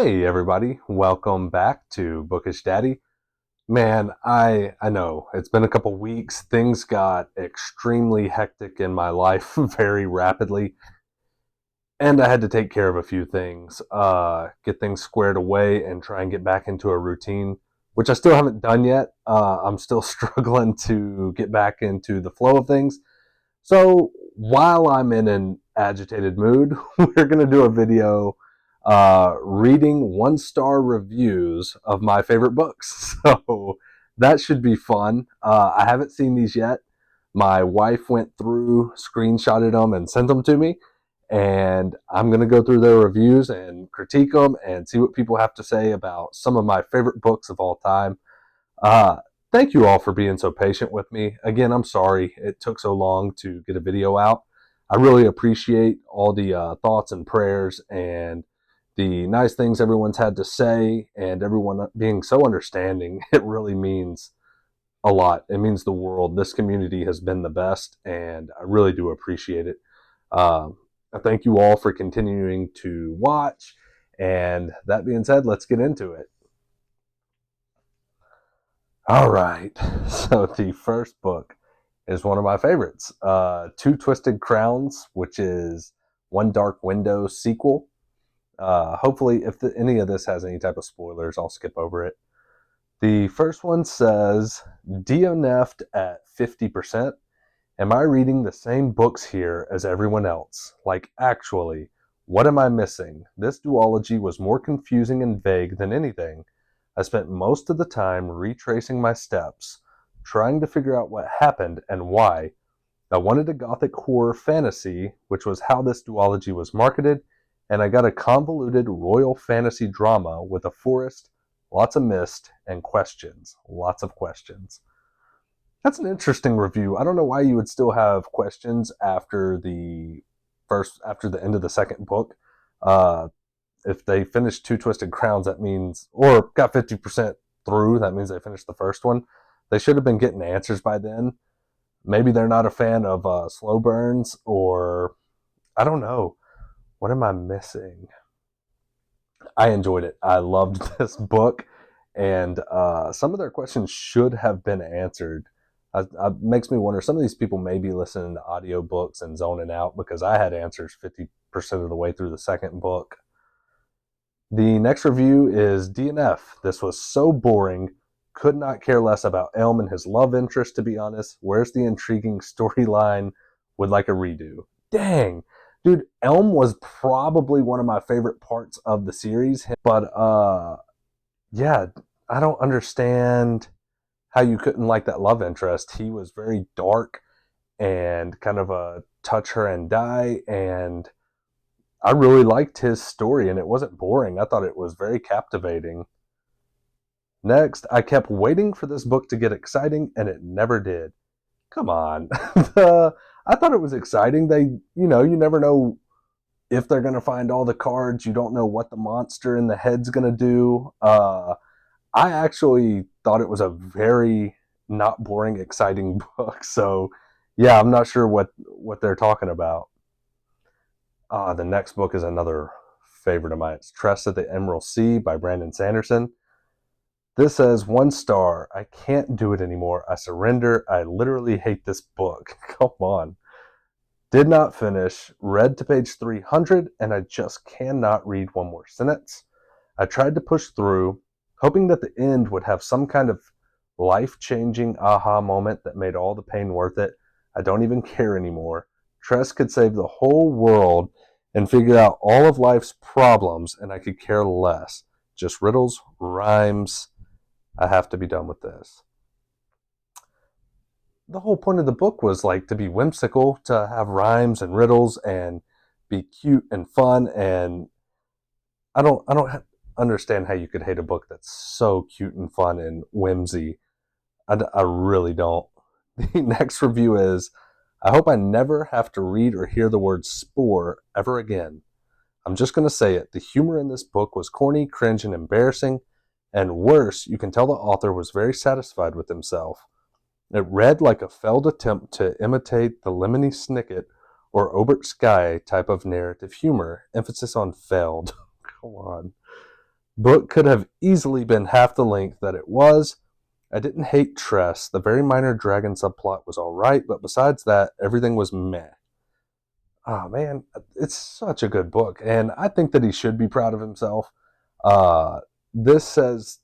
Hey everybody, welcome back to Bookish Daddy. Man, I know it's been a couple weeks. Things got extremely hectic in my life very rapidly, and I had to take care of a few things, get things squared away, and try and get back into a routine, which I still haven't done yet. I'm still struggling to get back into the flow of things. So while I'm in an agitated mood, we're going to do a video reading one-star reviews of my favorite books. So that should be fun. I haven't seen these yet. My wife went through, screenshotted them, and sent them to me. And I'm going to go through their reviews and critique them and see what people have to say about some of my favorite books of all time. Uh, Thank you all for being so patient with me. Again, I'm sorry it took so long to get a video out. I really appreciate all the thoughts and prayers and the nice things everyone's had to say and everyone being so understanding. It really means a lot. It means the world. This community has been the best, and I really do appreciate it. I thank you all for continuing to watch. And that being said, let's get into it. All right. So the first book is one of my favorites, Two Twisted Crowns, which is One Dark Window sequel. Hopefully, if any of this has any type of spoilers, I'll skip over it. The first one says, DNF'd at 50%. Am I reading the same books here as everyone else? Like, actually, what am I missing? This duology was more confusing and vague than anything. I spent most of the time retracing my steps, trying to figure out what happened and why. I wanted a gothic horror fantasy, which was how this duology was marketed, and I got a convoluted royal fantasy drama with a forest, lots of mist, and questions. Lots of questions. That's an interesting review. I don't know why you would still have questions after the end of the second book. Uh, if they finished Two Twisted Crowns, that means, or got 50% through, that means they finished the first one. They should have been getting answers by then. Maybe they're not a fan of slow burns, or I don't know. What am I missing? I enjoyed it. I loved this book, and some of their questions should have been answered. Makes me wonder, some of these people may be listening to audiobooks and zoning out, because I had answers 50% of the way through the second book. The next review is DNF. This was so boring. Could not care less about Elm and his love interest, to be honest. Where's the intriguing storyline? Would like a redo. Dang. Dude, Elm was probably one of my favorite parts of the series. But, yeah, I don't understand how you couldn't like that love interest. He was very dark and kind of a touch her and die, and I really liked his story, and it wasn't boring. I thought it was very captivating. Next, I kept waiting for this book to get exciting, and it never did. Come on. I thought it was exciting. You never know if they're going to find all the cards. You don't know what the monster in the head's going to do. I actually thought it was a very not boring, exciting book. So, yeah, I'm not sure what they're talking about. The next book is another favorite of mine. It's Tress at the Emerald Sea by Brandon Sanderson. This says 1 star. I can't do it anymore. I surrender. I literally hate this book. Come on. Did not finish. Read to page 300, and I just cannot read one more sentence. I tried to push through, hoping that the end would have some kind of life-changing aha moment that made all the pain worth it. I don't even care anymore. Tress could save the whole world and figure out all of life's problems, and I could care less. Just riddles, rhymes. I have to be done with this. The whole point of the book was like to be whimsical, to have rhymes and riddles and be cute and fun, and I don't understand how you could hate a book that's so cute and fun and whimsy. I really don't. The next review is, I hope I never have to read or hear the word spore ever again. I'm just going to say it. The humor in this book was corny, cringe, and embarrassing. And worse, you can tell the author was very satisfied with himself. It read like a failed attempt to imitate the Lemony Snicket or Obert Sky type of narrative humor, emphasis on failed. Come on. Book could have easily been half the length that it was. I didn't hate Tress. The very minor dragon subplot was alright, but besides that, everything was meh. Oh man, it's such a good book, and I think that he should be proud of himself. Uh, this says,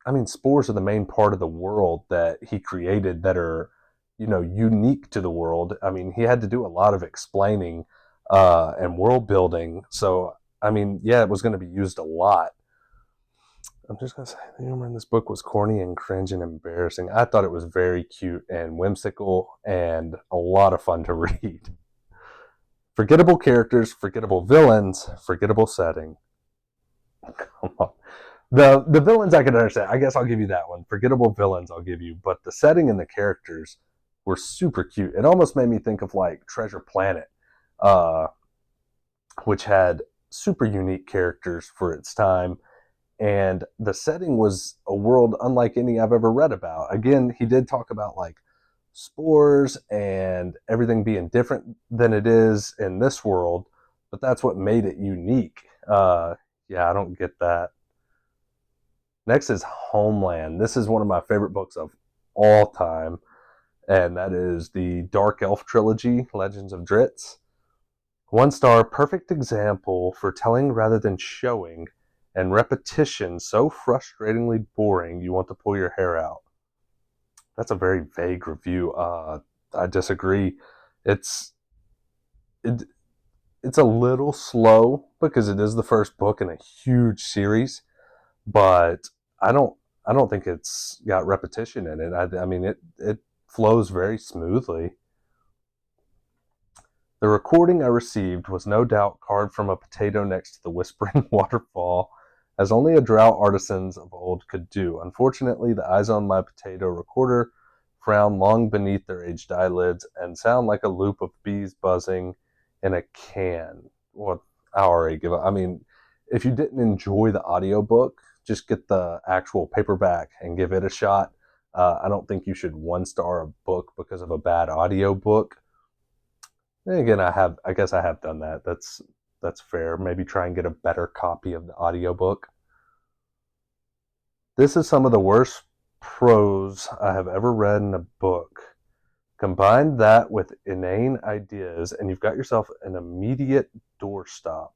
I mean, spores are the main part of the world that he created that are, unique to the world. I mean, he had to do a lot of explaining and world building. So, I mean, yeah, it was going to be used a lot. I'm just going to say the humor in this book was corny and cringe and embarrassing. I thought it was very cute and whimsical and a lot of fun to read. Forgettable characters, forgettable villains, forgettable setting. Come on. The villains I can understand. I guess I'll give you that one. Forgettable villains I'll give you, but the setting and the characters were super cute. It almost made me think of like Treasure Planet, uh, which had super unique characters for its time. And the setting was a world unlike any I've ever read about. Again, he did talk about like spores and everything being different than it is in this world, but that's what made it unique. Yeah, I don't get that. Next is Homeland. This is one of my favorite books of all time, and that is the Dark Elf trilogy, Legends of Dritz. 1 star, perfect example for telling rather than showing, and repetition so frustratingly boring you want to pull your hair out. That's a very vague review. I disagree. It's it, it's a little slow because it is the first book in a huge series, but I don't I don't think it's got repetition in it. I mean it flows very smoothly. The recording I received was no doubt carved from a potato next to the whispering waterfall, as only a drought artisans of old could do. Unfortunately, the eyes on my potato recorder frown long beneath their aged eyelids and sound like a loop of bees buzzing in a can. Well, I already give up. I mean, if you didn't enjoy the audiobook, just get the actual paperback and give it a shot. I don't think you should 1 star a book because of a bad audiobook. And again, I guess I have done that. That's fair. Maybe try and get a better copy of the audiobook. This is some of the worst prose I have ever read in a book. Combine that with inane ideas, and you've got yourself an immediate doorstop.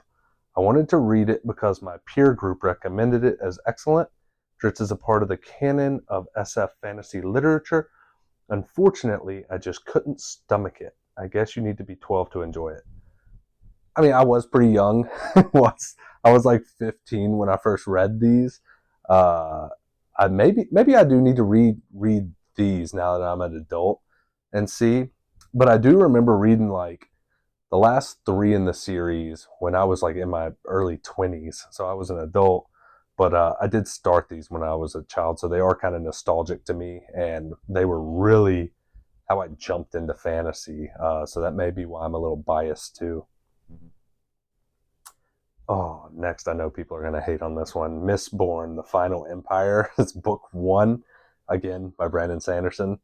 I wanted to read it because my peer group recommended it as excellent. Dritz is a part of the canon of SF fantasy literature. Unfortunately, I just couldn't stomach it. I guess you need to be 12 to enjoy it. I mean, I was pretty young. I was like 15 when I first read these. Uh, I maybe I do need to read these now that I'm an adult and see. But I do remember reading like the last 3 in the series when I was like in my early 20s. So I was an adult, but I did start these when I was a child, so they are kind of nostalgic to me, and they were really how I jumped into fantasy. So that may be why I'm a little biased too. Oh, next, I know people are going to hate on this one. Mistborn, The Final Empire. It's book 1, again, by Brandon Sanderson.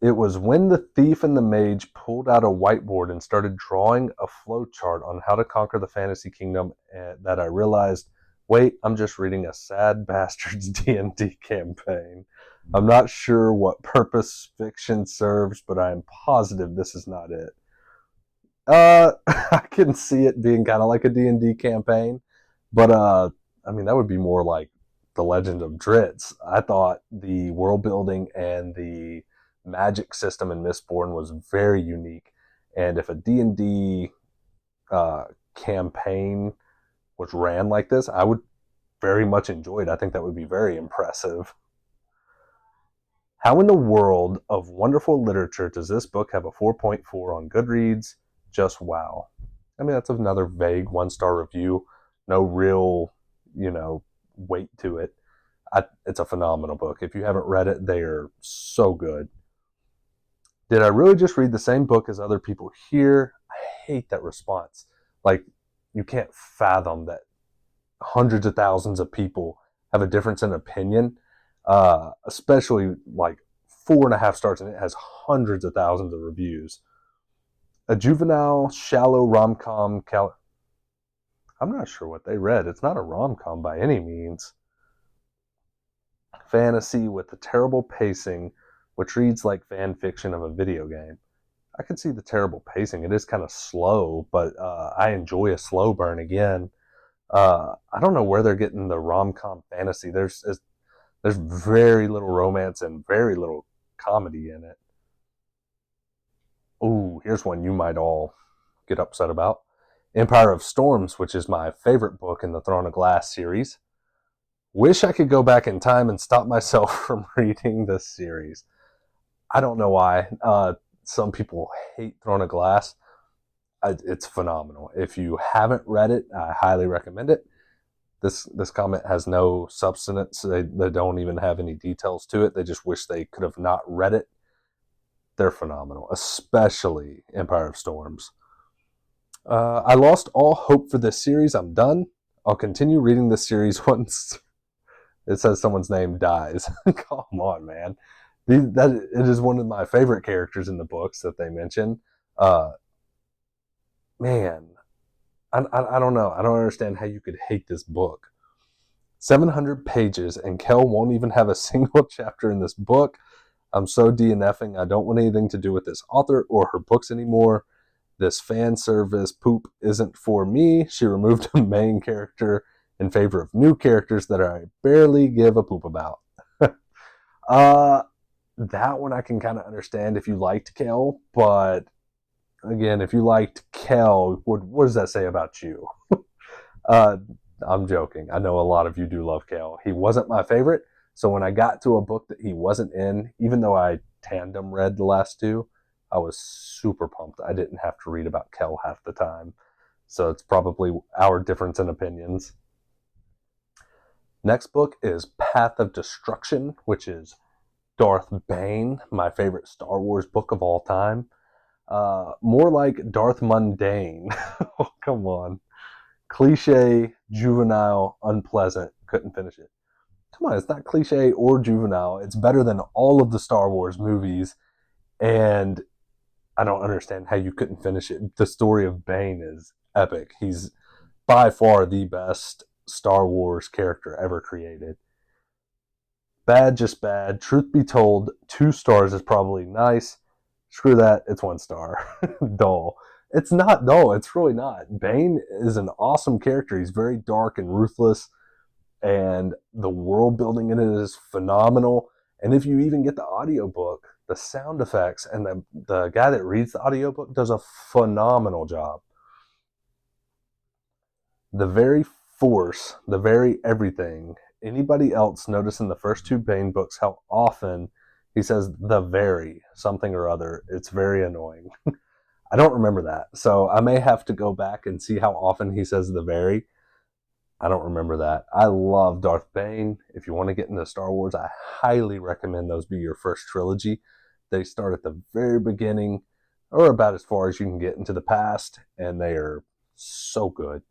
It was when the thief and the mage pulled out a whiteboard and started drawing a flowchart on how to conquer the fantasy kingdom that I realized, wait, I'm just reading a sad bastard's D&D campaign. I'm not sure what purpose fiction serves, but I am positive this is not it. I can see it being kind of like a D&D campaign, but I mean that would be more like the Legend of Dritz. I thought the world building and the magic system in Mistborn was very unique, and if a D&D uh, campaign was ran like this, I would very much enjoy it. I think that would be very impressive. How in the world of wonderful literature does this book have a 4.4 on Goodreads? Just wow. I mean, that's another vague 1 star review. No real, weight to it. It's a phenomenal book. If you haven't read it, they are so good. Did I really just read the same book as other people here? I hate that response. Like, you can't fathom that hundreds of thousands of people have a difference in opinion, especially like 4.5 stars, and it has hundreds of thousands of reviews. A juvenile, shallow rom com. I'm not sure what they read. It's not a rom-com by any means. Fantasy with the terrible pacing, which reads like fan fiction of a video game. I could see the terrible pacing. It is kind of slow, but I enjoy a slow burn again. I don't know where they're getting the rom-com fantasy. There's very little romance and very little comedy in it. Ooh, here's one you might all get upset about. Empire of Storms, which is my favorite book in the Throne of Glass series. Wish I could go back in time and stop myself from reading this series. I don't know why. Some people hate Throne of Glass. It's phenomenal. If you haven't read it, I highly recommend it. This comment has no substance. They don't even have any details to it. They just wish they could have not read it. They're phenomenal, especially Empire of Storms. I lost all hope for this series. I'm done. I'll continue reading this series once it says someone's name dies. Come on, man. It is one of my favorite characters in the books that they mention. Man, I don't know. I don't understand how you could hate this book. 700 pages, and Kel won't even have a single chapter in this book. I'm so DNFing. I don't want anything to do with this author or her books anymore. This fan service poop isn't for me. She removed a main character in favor of new characters that I barely give a poop about. That one I can kind of understand if you liked Kel, but again, if you liked Kel, what does that say about you? I'm joking. I know a lot of you do love Kel. He wasn't my favorite, so when I got to a book that he wasn't in, even though I tandem read the last two, I was super pumped. I didn't have to read about Kel half the time. So it's probably our difference in opinions. Next book is Path of Destruction, which is Darth Bane, my favorite Star Wars book of all time. More like Darth Mundane. Oh, come on. Cliche, juvenile, unpleasant. Couldn't finish it. Come on, it's not cliche or juvenile. It's better than all of the Star Wars movies. And I don't understand how you couldn't finish it. The story of Bane is epic. He's by far the best Star Wars character ever created. Bad, just bad. Truth be told, 2 stars is probably nice. Screw that, it's 1 star. Dull. It's not dull, it's really not. Bane is an awesome character. He's very dark and ruthless, and the world building in it is phenomenal. And if you even get the audiobook, the sound effects and the guy that reads the audiobook does a phenomenal job. The very force, the very everything. Anybody else notice in the first 2 Bane books how often he says the very something or other? It's very annoying. I don't remember that. So I may have to go back and see how often he says the very. I don't remember that. I love Darth Bane. If you want to get into Star Wars, I highly recommend those be your first trilogy. They start at the very beginning, or about as far as you can get into the past, and they are so good.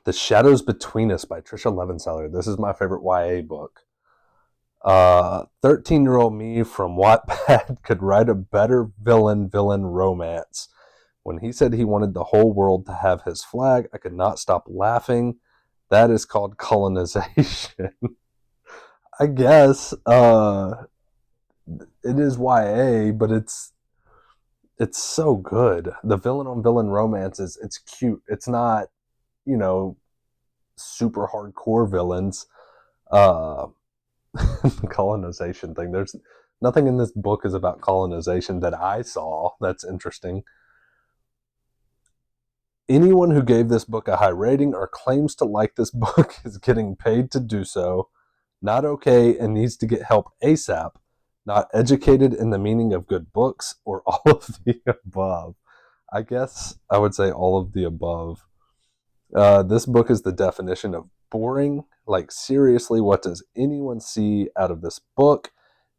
The Shadows Between Us by Trisha Levenseller. This is my favorite YA book. 13-year-old me from Wattpad could write a better villain romance. When he said he wanted the whole world to have his flag, I could not stop laughing. That is called colonization. I guess it is YA, but it's so good. The villain on villain romance it's cute. It's not, super hardcore villains. Colonization thing. There's nothing in this book is about colonization that I saw that's interesting. Anyone who gave this book a high rating or claims to like this book is getting paid to do so. Not okay and needs to get help ASAP. Not educated in the meaning of good books or all of the above. I guess I would say all of the above. This book is the definition of boring. Like, seriously, what does anyone see out of this book?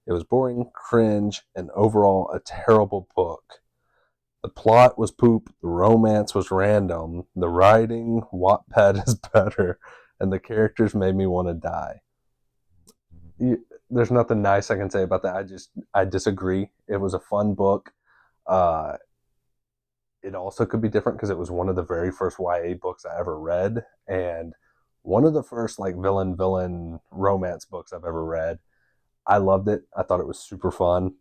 It was boring, cringe, and overall a terrible book. The plot was poop, the romance was random, the writing, Wattpad is better, and the characters made me want to die. There's nothing nice I can say about that. I disagree. It was a fun book. it also could be different because it was one of the very first YA books I ever read, and one of the first like villain romance books I've ever read. I loved it. I thought it was super fun,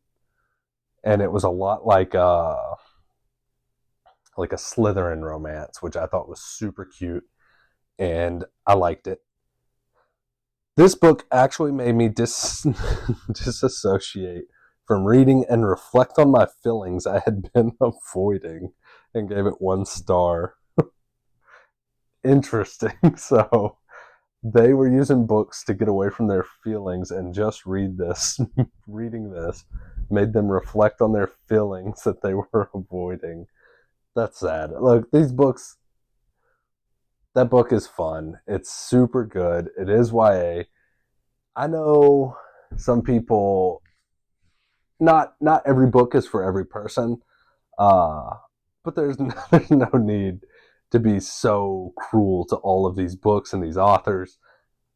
and it was a lot like a Slytherin romance, which I thought was super cute, and I liked it. This book actually made me disassociate from reading and reflect on my feelings I had been avoiding, and gave it 1 star. Interesting. So they were using books to get away from their feelings, and just reading this made them reflect on their feelings that they were avoiding. That's sad. Look, that book is fun. It's super good. It is YA. I know some people, not every book is for every person, uh, but there's no need to be so cruel to all of these books and these authors.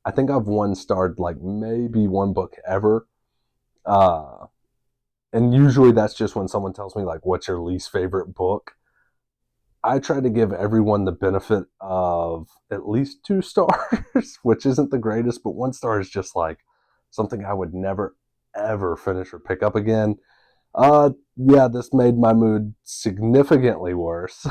I think I've 1 starred like maybe one book ever. Uh, and usually that's just when someone tells me like, what's your least favorite book? I try to give everyone the benefit of at least 2 stars, which isn't the greatest, but 1 star is just like something I would never ever finish or pick up again. Yeah, this made my mood significantly worse,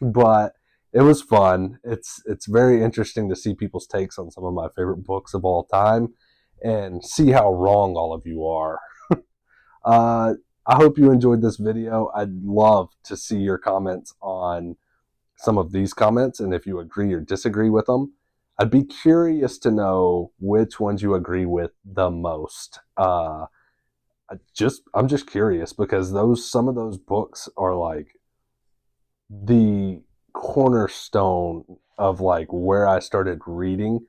but it was fun. It's very interesting to see people's takes on some of my favorite books of all time, and see how wrong all of you are. Uh, I hope you enjoyed this video. I'd love to see your comments on some of these comments, and if you agree or disagree with them. I'd be curious to know which ones you agree with the most. I'm just curious because some of those books are like the cornerstone of like where I started reading,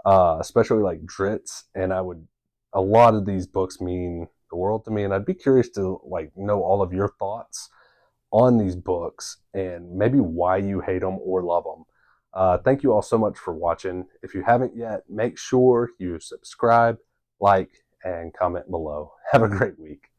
especially like Dritz, and a lot of these books mean the world to me, and I'd be curious to like know all of your thoughts on these books and maybe why you hate them or love them. Thank you all so much for watching. If you haven't yet, make sure you subscribe, like, and comment below. Have a great week.